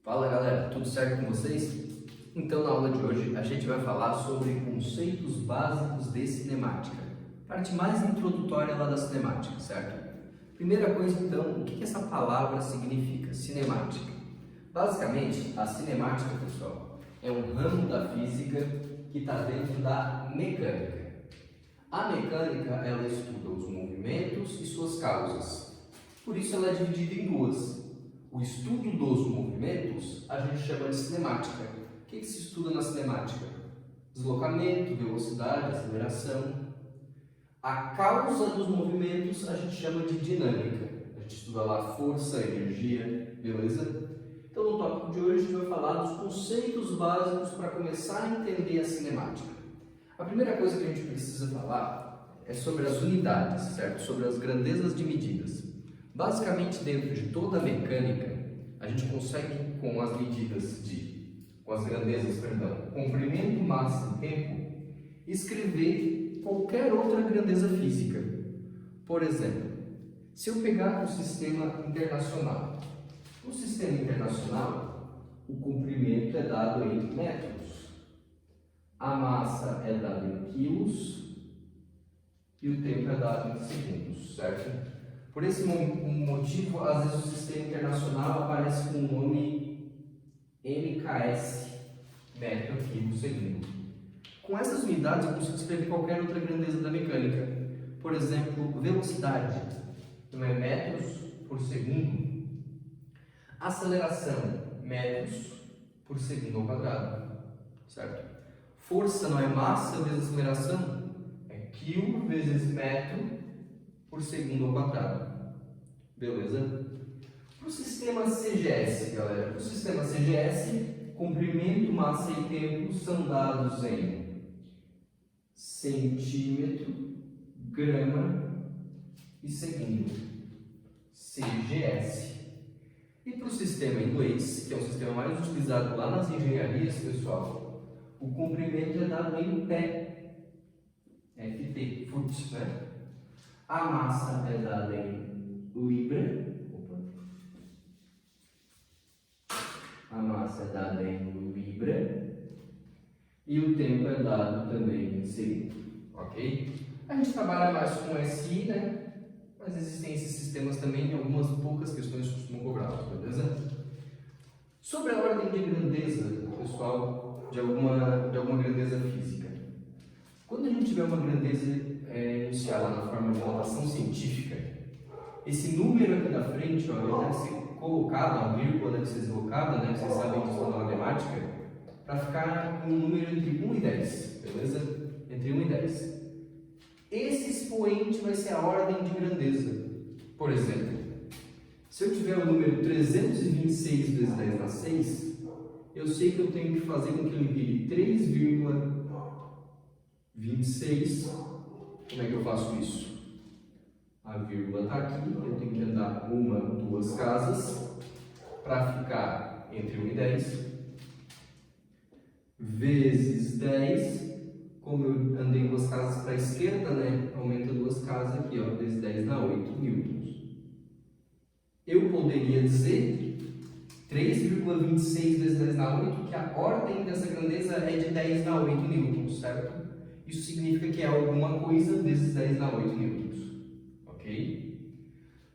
Fala galera, tudo certo com vocês? Então na aula de hoje a gente vai falar sobre conceitos básicos de cinemática, parte mais introdutória lá da cinemática, certo? Primeira coisa então, o que essa palavra significa, cinemática? Basicamente, a cinemática, pessoal, é um ramo da física que está dentro da mecânica. A mecânica, ela estuda os movimentos e suas causas, por isso ela é dividida em duas. O estudo dos movimentos a gente chama de cinemática. O que se estuda na cinemática? Deslocamento, velocidade, aceleração. A causa dos movimentos a gente chama de dinâmica. A gente estuda lá força, energia, beleza? Então no tópico de hoje a gente vai falar dos conceitos básicos para começar a entender a cinemática. A primeira coisa que a gente precisa falar é sobre as unidades, certo? Sobre as grandezas de medidas. Basicamente, dentro de toda a mecânica, a gente consegue, com as grandezas, comprimento, massa e tempo, escrever qualquer outra grandeza física. Por exemplo, se eu pegar um sistema internacional, no sistema internacional, o comprimento é dado em metros, a massa é dada em quilos e o tempo é dado em segundos, certo? Por esse motivo, às vezes o sistema internacional aparece com o nome MKS, metro, quilo, segundo. Com essas unidades eu consigo escrever qualquer outra grandeza da mecânica. Por exemplo, velocidade, não é metros por segundo. Aceleração, metros por segundo ao quadrado, certo? Força não é massa vezes aceleração, é quilo vezes metro por segundo ao quadrado. Beleza? Para o sistema CGS, galera, para o sistema CGS, comprimento, massa e tempo são dados em centímetro, grama e segundo. CGS. E para o sistema inglês, que é o sistema mais utilizado lá nas engenharias, pessoal, o comprimento é dado em pé. FT, foot, né? A massa é dada em libra. A massa é dada em libra. E o tempo é dado também em segundo. Ok? A gente trabalha mais com SI, né? Mas existem esses sistemas também, em algumas poucas questões costumam cobrar, beleza? Sobre a ordem de grandeza, pessoal, de alguma grandeza física. Quando a gente tiver uma grandeza inicial lá na forma de notação científica, esse número aqui na frente, ó, ele deve ser colocado, a vírgula deve ser deslocada, né? Vocês sabem disso na matemática, para ficar um número entre 1 e 10, beleza? Entre 1 e 10. Esse expoente vai ser a ordem de grandeza. Por exemplo, se eu tiver o número 326 vezes 10 na 6, eu sei que eu tenho que fazer com que ele vire 3,26. Como é que eu faço isso? A vírgula está aqui, eu tenho que andar uma, duas casas para ficar entre 1 e 10, vezes 10, como eu andei duas casas para a esquerda, né? Aumenta duas casas aqui, ó, vezes 10 dá 8 newtons. Eu poderia dizer 3,26 vezes 10 dá 8, que a ordem dessa grandeza é de 10 dá 8 newtons, certo? Isso significa que é alguma coisa vezes 10 dá 8 newtons. Ok?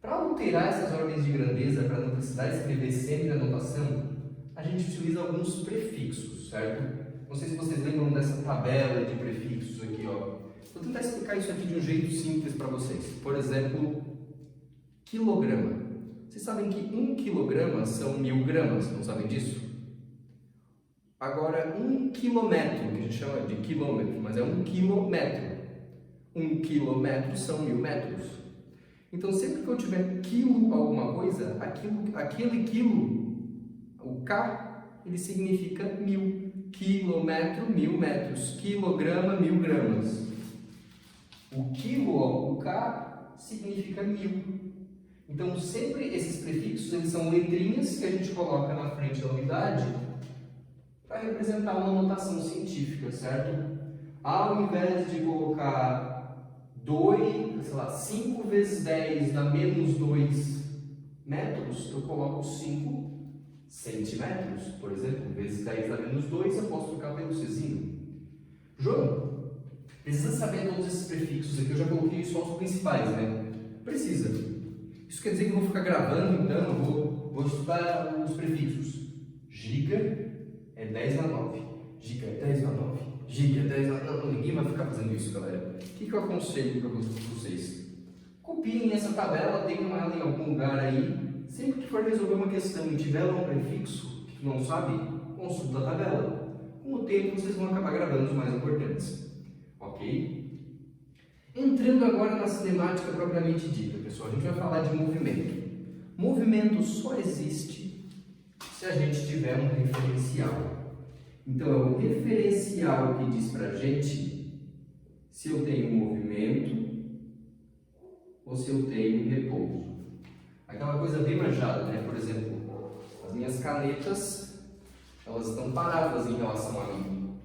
Para alterar essas ordens de grandeza, para não precisar escrever sempre a notação, a gente utiliza alguns prefixos, certo? Não sei se vocês lembram dessa tabela de prefixos aqui, ó. Vou tentar explicar isso aqui de um jeito simples para vocês. Por exemplo, quilograma. Vocês sabem que 1 quilograma são 1000 gramas, não sabem disso? Agora, 1 quilômetro, que a gente chama de quilômetro, mas é 1 quilômetro. 1 quilômetro são 1000 metros. Então, sempre que eu tiver quilo alguma coisa, aquele quilo, o K, ele significa 1000. Quilômetro, 1000 metros. Quilograma, 1000 gramas. O quilo, o K, significa 1000. Então, sempre esses prefixos, eles são letrinhas que a gente coloca na frente da unidade para representar uma notação científica, certo? Ao invés de colocar 5 vezes 10 dá menos 2 metros, eu coloco 5 centímetros, por exemplo, vezes 10 a menos 2, eu posso trocar pelo Czinho. João, precisa saber todos esses prefixos aqui, eu já coloquei só os principais, né? Precisa. Isso quer dizer que eu vou ficar gravando, então eu vou estudar os prefixos. Giga é 10 a 9, giga é 10 a 9, giga é 10 a 9. Não, ninguém vai ficar fazendo isso, galera. O que eu aconselho para vocês? Copiem essa tabela, tenham ela em algum lugar aí. Sempre que for resolver uma questão e tiver lá um prefixo que tu não sabe, consulta a tabela. Com o tempo vocês vão acabar gravando os mais importantes. Ok? Entrando agora na cinemática propriamente dita, pessoal, a gente vai falar de movimento. Movimento só existe se a gente tiver um referencial. Então é o referencial que diz pra gente se eu tenho movimento ou se eu tenho repouso. Aquela coisa bem manjada, né? Por exemplo, as minhas canetas, elas estão paradas em relação a mim,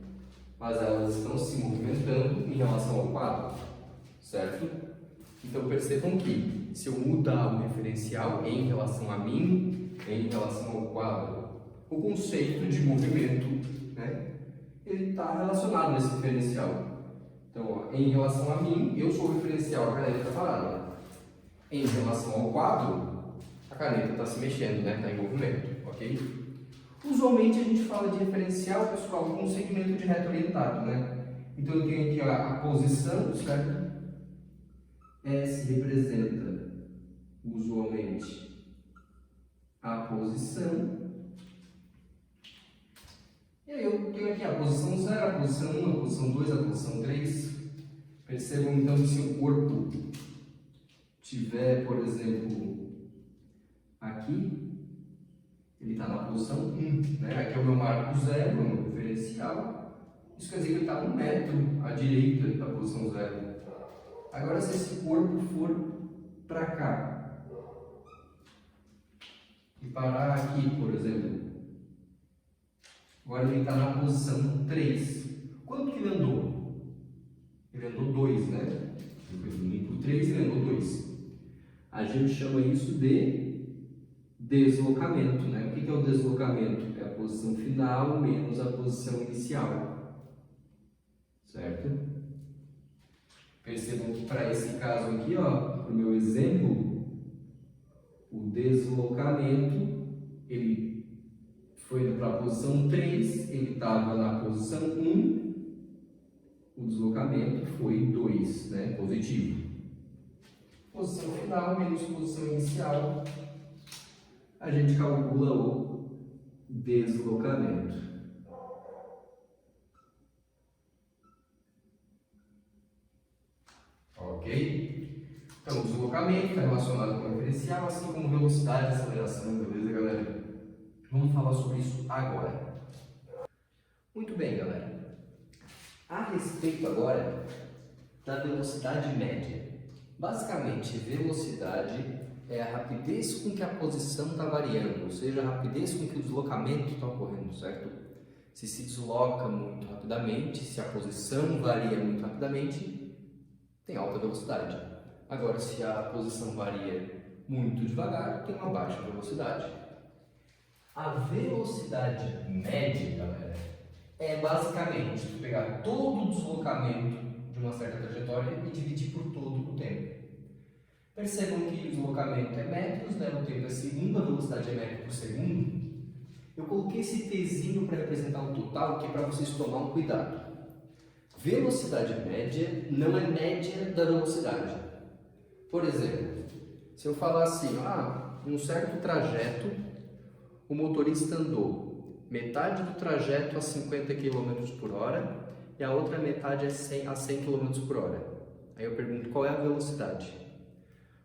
mas elas estão se movimentando em relação ao quadro, certo? Então percebam que se eu mudar o referencial em relação a mim, em relação ao quadro, o conceito de movimento, né? Ele está relacionado nesse referencial. Então, ó, em relação a mim, eu sou o referencial, a caneta está parada. Em relação ao quadro, a caneta está se mexendo, né? Está em movimento, ok? Usualmente a gente fala de referencial, pessoal, com um segmento de reto orientado, né? Então eu tenho aqui a posição, certo? S representa usualmente a posição. E aí eu tenho aqui a posição 0, a posição 1, a posição 2, a posição 3. Percebam então que se o corpo tiver, por exemplo, aqui, ele está na posição 1, né? Aqui é o meu marco 0, o meu referencial. Isso quer dizer que ele está 1 metro à direita da posição 0. Agora, se esse corpo for para cá e parar aqui, por exemplo, agora ele está na posição 3. Quanto que ele andou? Ele andou 2, né? Depois do 1 por 3, ele andou 2. A gente chama isso de deslocamento, né? O que é o deslocamento? É a posição final menos a posição inicial, certo? Percebam que para esse caso aqui, ó, para o meu exemplo, o deslocamento, ele foi para a posição 3, ele estava na posição 1, o deslocamento foi 2, né? Positivo. Posição final menos posição inicial, a gente calcula o deslocamento. Ok? Então, o deslocamento está relacionado com o referencial, assim como velocidade e aceleração, beleza, galera? Vamos falar sobre isso agora. Muito bem, galera. A respeito agora da velocidade média. Basicamente, velocidade é a rapidez com que a posição está variando, ou seja, a rapidez com que o deslocamento está ocorrendo, certo? Se desloca muito rapidamente, se a posição varia muito rapidamente, tem alta velocidade. Agora, se a posição varia muito devagar, tem uma baixa velocidade. A velocidade média, galera, é basicamente pegar todo o deslocamento de uma certa trajetória e dividir por todo o tempo. Percebam que o deslocamento é metros, né? O tempo é segundo, a velocidade é metro por segundo. Eu coloquei esse Tzinho para representar o total, que é para vocês tomar um cuidado. Velocidade média não é média da velocidade. Por exemplo, se eu falar assim, um certo trajeto, o motorista andou metade do trajeto a 50 km por hora e a outra metade a 100 km por hora. Aí eu pergunto qual é a velocidade.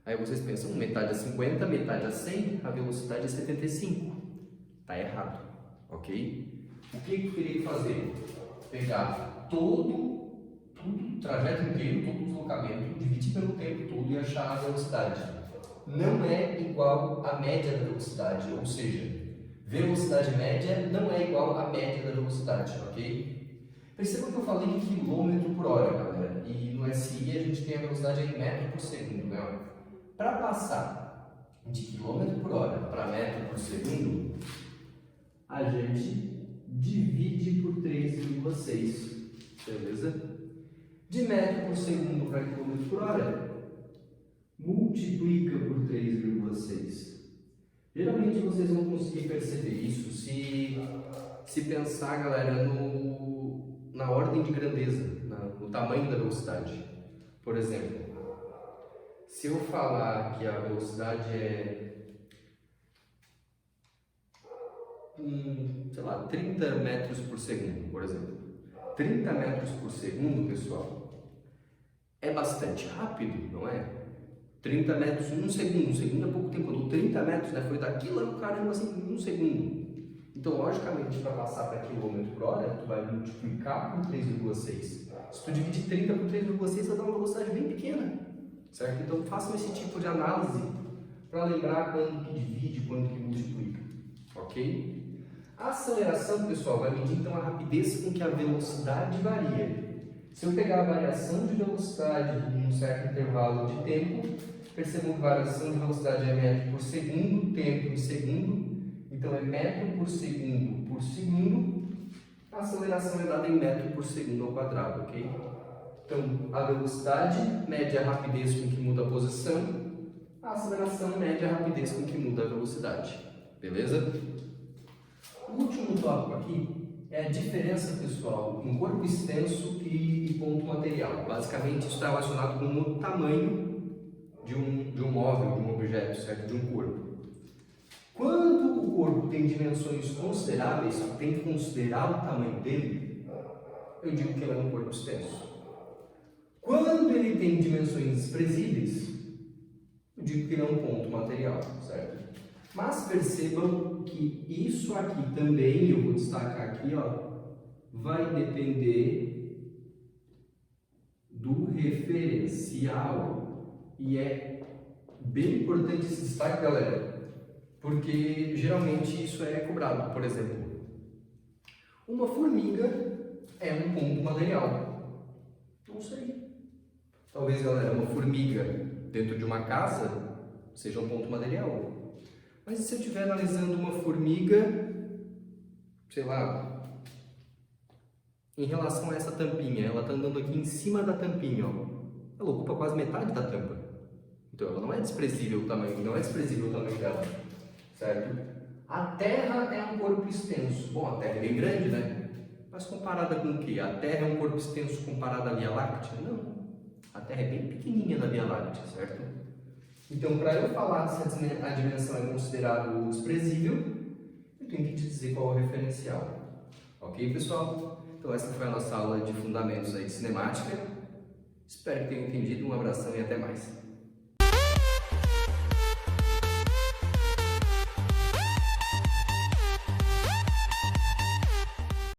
Aí vocês pensam, metade a 50, metade a 100, a velocidade é 75. Está errado, ok? O que eu teria que fazer? Pegar todo o trajeto inteiro, todo o deslocamento, dividir pelo tempo todo e achar a velocidade. Não é igual à média da velocidade, ou seja, velocidade média não é igual à média da velocidade, ok? Percebam que eu falei em quilômetro por hora, galera, e no SI a gente tem a velocidade em metro por segundo, né? Para passar de quilômetro por hora para metro por segundo, a gente divide por 3,6, beleza? De metro por segundo para quilômetro por hora, multiplica por 3,6. Geralmente vocês vão conseguir perceber isso se pensar, galera, na ordem de grandeza, no tamanho da velocidade. Por exemplo, se eu falar que a velocidade é, sei lá, 30 metros por segundo, por exemplo. 30 metros por segundo, pessoal, é bastante rápido, não é? 30 metros em um segundo é pouco tempo. Eu dou 30 metros, né? Foi daqui lá no caramba assim, em um segundo. Então, logicamente, para passar para quilômetro por hora, tu vai multiplicar por 3,6. Se tu dividir 30 por 3,6, vai dar uma velocidade bem pequena, certo? Então, façam esse tipo de análise para lembrar quando que divide, quando que multiplica, ok? A aceleração, pessoal, vai medir então a rapidez com que a velocidade varia. Se eu pegar a variação de velocidade em um certo intervalo de tempo, percebam que a variação de velocidade é metro por segundo, tempo em segundo, então é metro por segundo, a aceleração é dada em metro por segundo ao quadrado, ok? Então, a velocidade mede a rapidez com que muda a posição, a aceleração mede a rapidez com que muda a velocidade, beleza? O último tópico aqui é a diferença, pessoal, em corpo extenso e ponto material. Basicamente, isso está relacionado com o tamanho de um móvel, de um objeto, certo? De um corpo. Quando o corpo tem dimensões consideráveis, tem que considerar o tamanho dele, eu digo que ele é um corpo extenso. Quando ele tem dimensões desprezíveis, eu digo que ele é um ponto material, certo? Mas percebam que isso aqui também, eu vou destacar aqui, ó, vai depender do referencial. E é bem importante esse destaque, galera, porque geralmente isso é cobrado. Por exemplo, uma formiga é um ponto material. Não sei. Talvez, galera, uma formiga dentro de uma casa seja um ponto material. Mas se eu estiver analisando uma formiga, sei lá, em relação a essa tampinha, ela está andando aqui em cima da tampinha, ó. Ela ocupa quase metade da tampa. Então ela não é desprezível o tamanho, dela, certo? A Terra é um corpo extenso. Bom, a Terra é bem grande, né? Mas comparada com o quê? A Terra é um corpo extenso comparada à Via Láctea? Não. A Terra é bem pequenininha na Via Láctea, certo? Então, para eu falar se a dimensão é considerada desprezível, eu tenho que te dizer qual é o referencial. Ok, pessoal? Então, essa foi a nossa aula de fundamentos aí de cinemática. Espero que tenham entendido. Um abração e até mais.